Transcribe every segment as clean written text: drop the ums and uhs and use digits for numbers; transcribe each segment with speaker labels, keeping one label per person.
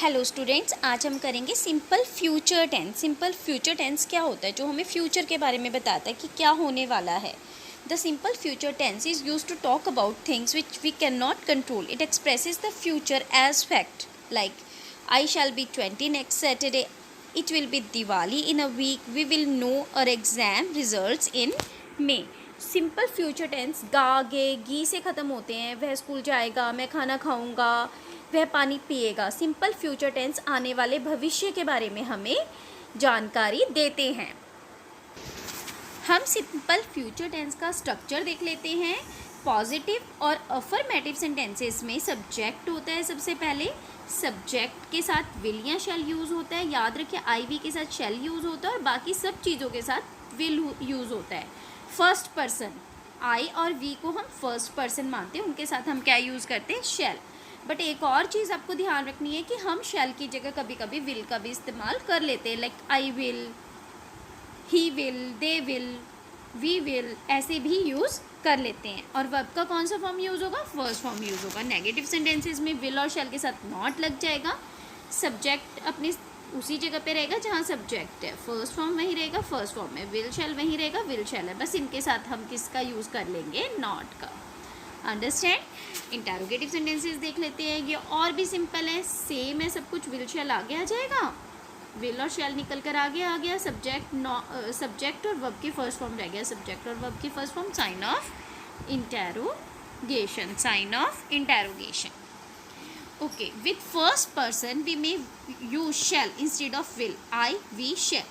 Speaker 1: Hello students, आज हम करेंगे simple future tense. Simple future tense क्या होता है? जो हमें फ्यूचर के बारे में बताता है कि क्या होने वाला है। The simple future tense is use to talk about things which we can not control. It expresses the future as fact, like I shall be 20 next Saturday, it will be Diwali in a week, we will know our exam results in May. Simple future tense गा गे गी से ख़त्म होते हैं। वह school जाएगा, मैं खाना खाऊंगा, वह पानी पिएगा। सिंपल फ्यूचर टेंस आने वाले भविष्य के बारे में हमें जानकारी देते हैं। हम सिंपल फ्यूचर टेंस का स्ट्रक्चर देख लेते हैं। पॉजिटिव और अफर्मेटिव सेंटेंसेस में सब्जेक्ट होता है सबसे पहले। सब्जेक्ट के साथ विल या शैल यूज़ होता है। याद रखिए, आई वी के साथ शैल यूज़ होता है और बाकी सब चीज़ों के साथ विल यूज़ होता है। फर्स्ट पर्सन, आई और वी को हम फर्स्ट पर्सन मानते हैं, उनके साथ हम क्या यूज़ करते हैं? शैल। बट एक और चीज़ आपको ध्यान रखनी है कि हम शैल की जगह कभी कभी विल का भी इस्तेमाल कर लेते हैं, like I will, he will, they will, we will, ऐसे भी यूज़ कर लेते हैं। और वर्ब का कौन सा फॉर्म यूज़ होगा? फर्स्ट फॉर्म यूज़ होगा। नेगेटिव सेंटेंसेस में विल और शैल के साथ नॉट लग जाएगा। सब्जेक्ट अपनी उसी जगह पे रहेगा जहाँ सब्जेक्ट है। फर्स्ट फॉर्म वहीं रहेगा, फर्स्ट फॉर्म में विल शैल वहीं रहेगा, विल शैल है। बस इनके साथ हम किसका यूज़ कर लेंगे? नॉट का। अंडरस्टैंड? इंटरोगेटिव सेंटेंसेस देख लेते हैं। ये और भी सिंपल है, सेम है सब कुछ। विल शैल आगे आ जाएगा, विल और शैल निकल कर आगे आ गया। सब्जेक्ट और वर्ब की फर्स्ट फॉर्म रह गया। सब्जेक्ट और वर्ब की first form sign of interrogation, sign of interrogation. Okay, with first person we may use shall instead of will. I we shall,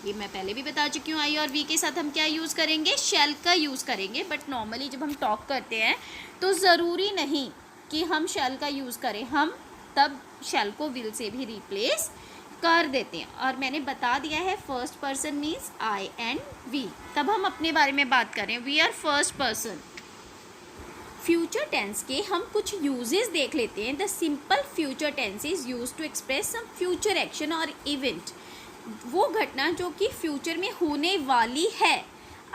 Speaker 1: ये मैं पहले भी बता चुकी हूँ। आई और वी के साथ हम क्या यूज़ करेंगे? शैल का यूज़ करेंगे। बट नॉर्मली जब हम टॉक करते हैं तो ज़रूरी नहीं कि हम शैल का यूज़ करें, हम तब शैल को विल से भी रिप्लेस कर देते हैं। और मैंने बता दिया है first person means I and we. तब हम अपने बारे में बात करें, we are first person. Future tense के हम कुछ यूजेस देख लेते हैं। The simple future tense is use to express some future action और इवेंट, वो घटना जो कि फ्यूचर में होने वाली है।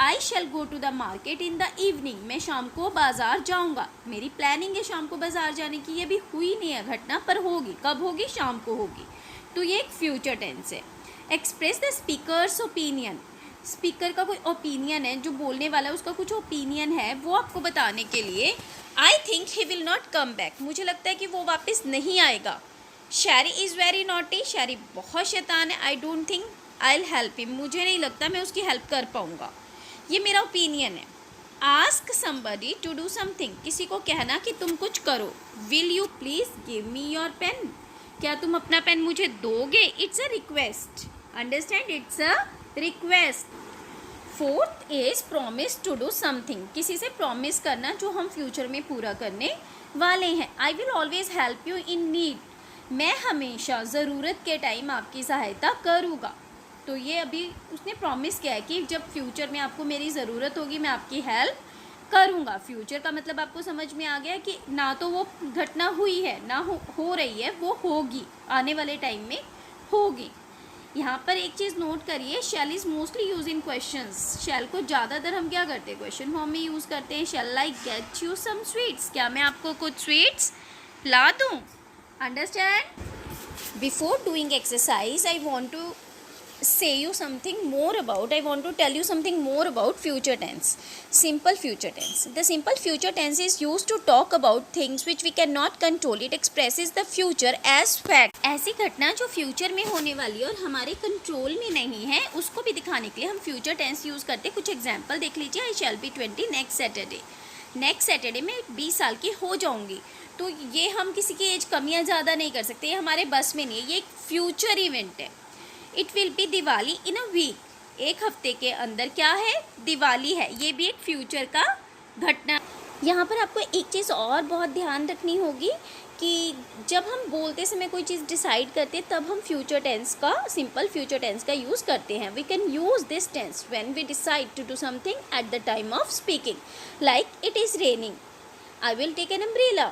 Speaker 1: I shall go to the market in the evening, मैं शाम को बाजार जाऊंगा। मेरी प्लानिंग है शाम को बाजार जाने की। ये भी हुई नहीं है घटना, पर होगी। कब होगी? शाम को होगी। तो ये एक फ्यूचर टेंस है। Express the speakers opinion, speaker का कोई ओपिनियन है, जो बोलने वाला है उसका कुछ ओपिनियन है, वो आपको बताने के लिए I think he will not come back, मुझे लगता है कि वो वापस नहीं आएगा। शैरी इज़ वेरी नॉटी, शैरी बहुत शैतान है। I don't think I will help him, मुझे नहीं लगता मैं उसकी हेल्प कर पाऊँगा। ये मेरा ओपिनियन है। Ask somebody to do something, किसी को कहना कि तुम कुछ करो। Will you please give me your pen, क्या तुम अपना पेन मुझे दोगे? It's a request. Understand? It's a request. Fourth is promise to do something, किसी से प्रॉमिस करना जो हम फ्यूचर में पूरा करने वाले हैं। I will always help you in need, मैं हमेशा ज़रूरत के टाइम आपकी सहायता करूँगा। तो ये अभी उसने प्रॉमिस किया है कि जब फ्यूचर में आपको मेरी ज़रूरत होगी मैं आपकी हेल्प करूँगा। फ्यूचर का मतलब आपको समझ में आ गया कि ना तो वो घटना हुई है ना हो रही है, वो होगी, आने वाले टाइम में होगी। यहाँ पर एक चीज़ नोट करिए, shall is mostly use in questions. Shall को ज़्यादातर हम क्या करते हैं? क्वेश्चन फॉर्म में यूज़ करते हैं। Shall I get you some sweets, क्या मैं आपको कुछ स्वीट्स ला दूँ? Understand? Before doing exercise I want to say you something more about, I want to tell you something more about future tense. Simple future tense, the simple future tense is used to talk about things which we cannot control. It expresses the future as fact, ऐसी घटना जो future में होने वाली है और हमारे control में नहीं है, उसको भी दिखाने के लिए हम फ्यूचर टेंस यूज़ करते हैं। कुछ एग्जाम्पल देख लीजिए। I shall be 20 next Saturday, next Saturday में 20 साल की हो जाऊंगी। तो ये हम किसी की एज कम या ज़्यादा नहीं कर सकते, ये हमारे बस में नहीं है, ये एक फ्यूचर इवेंट है। It will be Diwali in a week, एक हफ्ते के अंदर क्या है? दिवाली है। ये भी एक फ्यूचर का घटना। यहाँ पर आपको एक चीज़ और बहुत ध्यान रखनी होगी कि जब हम बोलते समय कोई चीज़ डिसाइड करते हैं तब हम फ्यूचर टेंस का, सिंपल फ्यूचर टेंस का यूज़ करते हैं। We can use this tense when we decide to do something at the time of speaking, like it is raining, I will take an umbrella,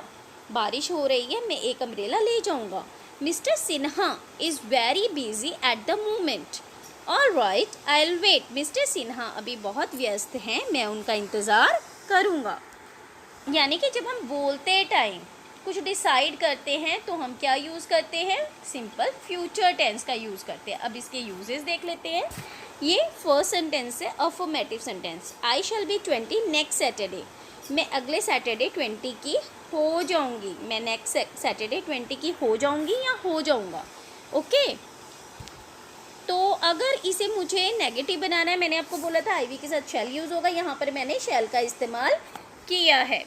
Speaker 1: बारिश हो रही है, मैं एक अम्ब्रेला ले जाऊँगा। Mr. Sinha is very busy at the moment. All right, I'll wait. Mr. Sinha अभी बहुत व्यस्त हैं, मैं उनका इंतज़ार करूँगा। यानी कि जब हम बोलते टाइम कुछ डिसाइड करते हैं तो हम क्या यूज़ करते हैं, सिंपल फ्यूचर टेंस का यूज़ करते हैं। अब इसके यूजेस देख लेते हैं। ये फर्स्ट सेंटेंस है affirmative sentence, I shall be 20 next Saturday, मैं अगले सैटरडे 20 की हो जाऊंगी, मैं नेक्स्ट सैटरडे 20 की हो जाऊंगी या हो जाऊंगा। ओके, तो अगर इसे मुझे नेगेटिव बनाना है, मैंने आपको बोला था आईवी के साथ शैल यूज़ होगा, यहाँ पर मैंने शैल का इस्तेमाल किया है।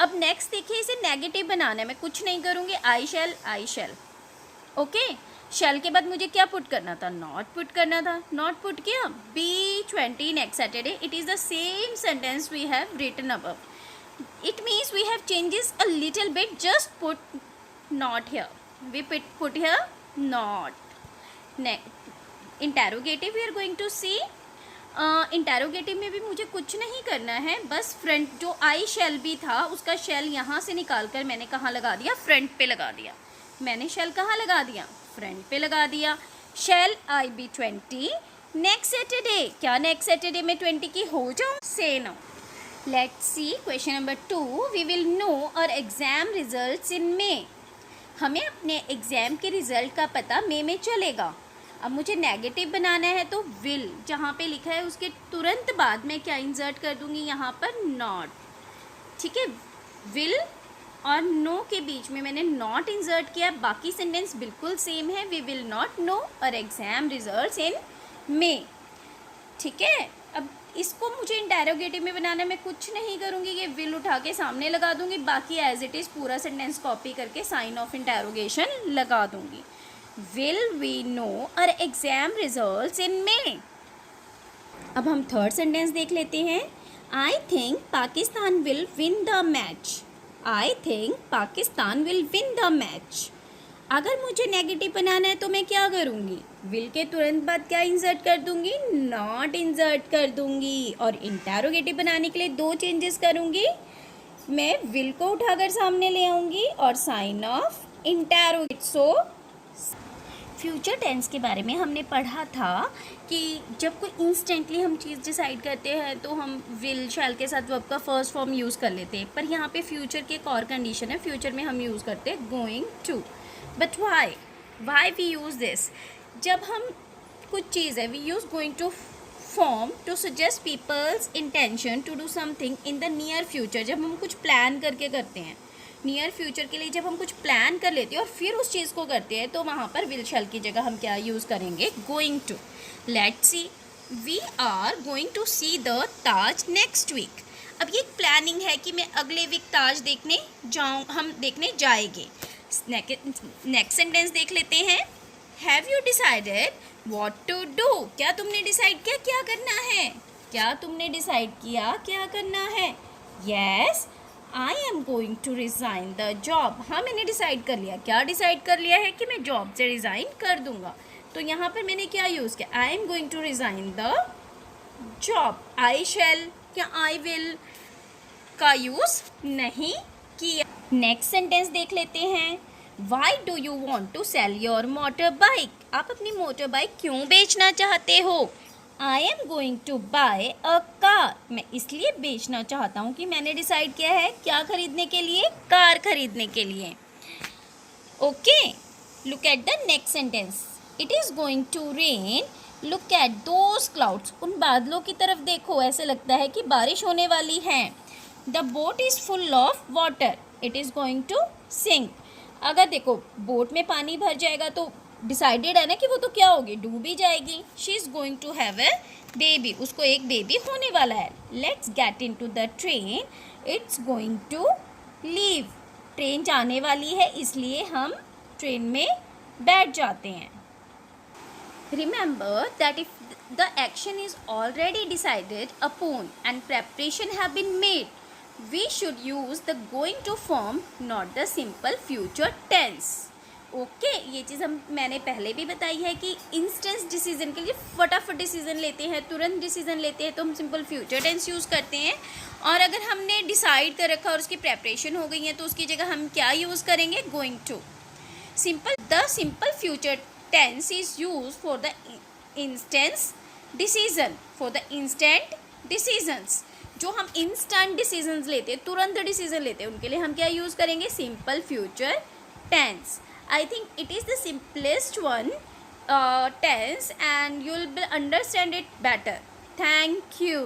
Speaker 1: अब नेक्स्ट देखिए, इसे नेगेटिव बनाना है, मैं कुछ नहीं करूँगी, आई शैल। ओके, शैल के बाद मुझे क्या पुट करना था, नॉट पुट करना था, नॉट पुट किया, be 20 next Saturday, it is the same sentence we have written above, it means we have changes a little bit, just put not here, we put here not। interrogative we are going to see, interrogative में भी मुझे कुछ नहीं करना है, बस front जो आई शैल भी था उसका शैल यहाँ से निकाल कर मैंने कहाँ लगा दिया, फ्रंट पे लगा दिया। मैंने शैल कहाँ लगा दिया, फ्रंट पे लगा दिया। Shall I be 20 next Saturday, क्या नेक्स्ट सैटरडे में 20 की हो जाऊँ, से no. Let's see question number 2, we will know our exam results in May, हमें अपने एग्ज़ाम के रिज़ल्ट का पता मई में चलेगा। अब मुझे नेगेटिव बनाना है तो विल जहाँ पे लिखा है उसके तुरंत बाद मैं क्या इंसर्ट कर दूँगी, यहाँ पर नॉट। ठीक है, विल और नो के बीच में मैंने नॉट इंसर्ट किया, बाकी सेंटेंस बिल्कुल सेम है, we will not know our exam results in मे। ठीक है, अब इसको मुझे इंटेरोगेटिव में बनाना है, मैं कुछ नहीं करूँगी, ये विल उठा के सामने लगा दूँगी, बाकी एज इट इज़ पूरा सेंटेंस कॉपी करके साइन ऑफ इंटेरोगेशन लगा दूँगी। Will we know our exam results in मे। अब हम थर्ड सेंटेंस देख लेते हैं। I think Pakistan will win the match, I think Pakistan will win the match. अगर मुझे नेगेटिव बनाना है तो मैं क्या करूँगी, विल के तुरंत बाद क्या इंसर्ट कर दूँगी, नॉट इंसर्ट कर दूँगी। और इंटेरोगेटिव बनाने के लिए दो चेंजेस करूँगी, मैं विल को उठाकर सामने ले आऊँगी और sign of interrogate. So future tense के बारे में हमने पढ़ा था कि जब कोई इंस्टेंटली हम चीज़ डिसाइड करते हैं तो हम विल शैल के साथ वर्ब का फर्स्ट फॉर्म यूज़ कर लेते हैं, पर यहाँ पे फ्यूचर के एक और कंडीशन है, फ्यूचर में हम यूज़ करते हैं going to. But why we use this, जब हम कुछ चीज़ है we use going to form to suggest people's intention to do something in the near future. जब हम कुछ प्लान करके करते हैं नियर फ्यूचर के लिए, जब हम कुछ प्लान कर लेते हैं और फिर उस चीज़ को करते हैं तो वहाँ पर विल शैल की जगह हम क्या यूज़ करेंगे, going to. Let's see, we are going to see the Taj next week. अब ये प्लानिंग है कि मैं अगले वीक ताज देखने हम देखने जाएंगे। नेक्स्ट सेंटेंस देख लेते हैं। Have you decided what to do, क्या तुमने डिसाइड किया क्या करना है, क्या तुमने डिसाइड किया क्या करना है। Yes I am going to resign the job, हाँ मैंने डिसाइड कर लिया, क्या डिसाइड कर लिया है कि मैं जॉब से रिज़ाइन कर दूंगा। तो यहाँ पर मैंने क्या यूज़ किया, I am going to resign the job. I shall या आई विल का यूज़ नहीं किया। नेक्स्ट सेंटेंस देख लेते हैं। Why do you want to sell your motor bike, आप अपनी मोटर बाइक क्यों बेचना चाहते हो। I am going to buy a car, मैं इसलिए बेचना चाहता हूँ कि मैंने डिसाइड किया है क्या खरीदने के लिए, कार खरीदने के लिए। Okay, look at the next sentence. It is going to rain, look at those clouds, उन बादलों की तरफ देखो, ऐसे लगता है कि बारिश होने वाली है। The boat is full of water, it is going to sink. अगर देखो बोट में पानी भर जाएगा तो डिसाइडेड है ना कि वो तो क्या होगी, डूबी जाएगी। She is going to have a baby, उसको एक बेबी होने वाला है। Let's get into the train, it's going to leave, train जाने वाली है इसलिए हम ट्रेन में बैठ जाते हैं। Remember that if the action is already decided upon and preparation have been made, we should use the going to form, not the simple future tense। Okay, ये चीज़ मैंने पहले भी बताई है कि इंस्टेंस डिसीजन के लिए फटाफट डिसीजन लेते हैं, तुरंत डिसीजन लेते हैं तो हम सिंपल फ्यूचर टेंस यूज़ करते हैं। और अगर हमने डिसाइड कर रखा और उसकी प्रेपरेशन हो गई है तो उसकी जगह हम क्या यूज़ करेंगे, going to. The simple future tense is use for the instance decision, for the instant decisions. जो हम इंस्टेंट डिसीजंस लेते हैं, तुरंत डिसीजन लेते हैं, उनके लिए हम क्या यूज़ करेंगे, simple future tense. I think it is the simplest one tense and you will understand it better. Thank you.